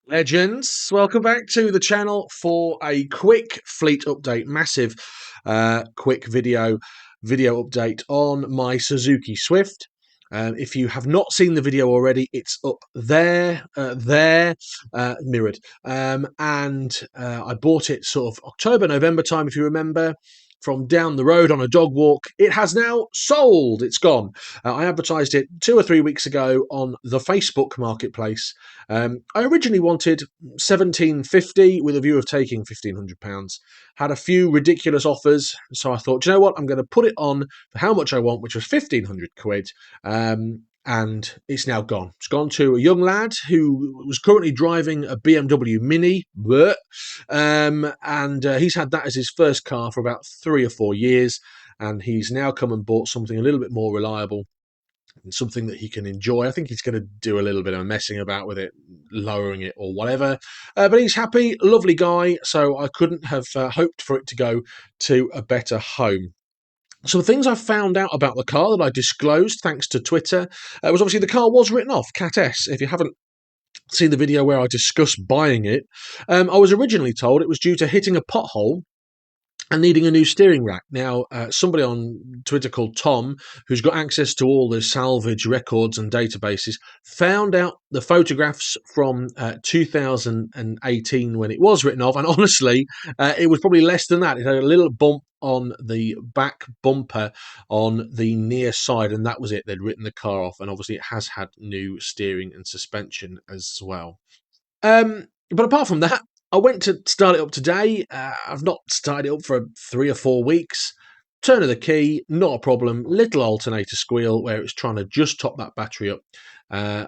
Legends, welcome back to the channel for a quick fleet update, massive quick video update on my Suzuki Swift. If you have not seen the video already, it's up there, mirrored. And I bought it sort of October, November time, if you remember, from down the road on a dog walk. It has now sold. It's gone. I advertised it 2 or 3 weeks ago on the Facebook marketplace. I originally wanted £1,750 with a view of taking £1,500. Had a few ridiculous offers, so I thought, do you know what? I'm going to put it on for how much I want, which was £1,500. And it's now gone. It's gone to a young lad who was currently driving a BMW Mini, and he's had that as his first car for about 3 or 4 years, and he's now come and bought something a little bit more reliable and something that he can enjoy. I think he's going to do a little bit of messing about with it, lowering it or whatever, but he's happy, lovely guy, so I couldn't have hoped for it to go to a better home. So the things I found out about the car that I disclosed thanks to Twitter was obviously the car was written off, Cat S. If you haven't seen the video where I discuss buying it, I was originally told it was due to hitting a pothole and needing a new steering rack. Now, somebody on Twitter called Tom, who's got access to all the salvage records and databases, found out the photographs from 2018 when it was written off, and honestly, it was probably less than that. It had a little bump on the back bumper on the near side, and that was it. They'd written the car off, and obviously it has had new steering and suspension as well. But apart from that, I went to start it up today. I've not started it up for 3 or 4 weeks. Turn of the key, not a problem. Little alternator squeal where it's trying to just top that battery up.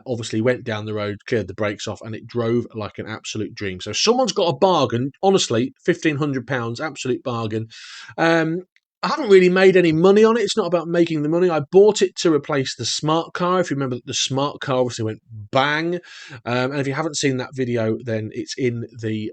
Obviously went down the road, cleared the brakes off, and it drove like an absolute dream. So someone's got a bargain. Honestly, £1,500, absolute bargain. I haven't really made any money on it. It's not about making the money. I bought it to replace the smart car. If you remember, the smart car obviously went bang. And if you haven't seen that video, then it's in the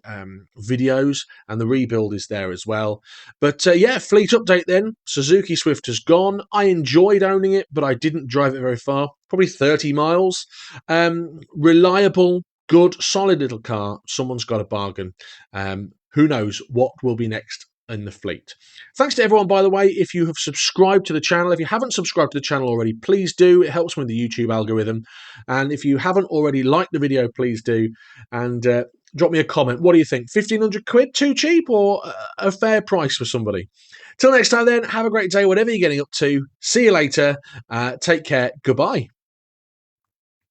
videos, and the rebuild is there as well. But yeah, fleet update then. Suzuki Swift has gone. I enjoyed owning it, but I didn't drive it very far, probably 30 miles. Reliable, good, solid little car. Someone's got a bargain. Who knows what will be next in the fleet. Thanks to everyone, by the way. If you have subscribed to the channel, if you haven't subscribed to the channel already, please do. It helps with the YouTube algorithm. And if you haven't already liked the video, please do. And drop me a comment. What do you think? £1,500? Too cheap, or a fair price for somebody? Till next time then, have a great day, whatever you're getting up to. See you later. Take care. Goodbye.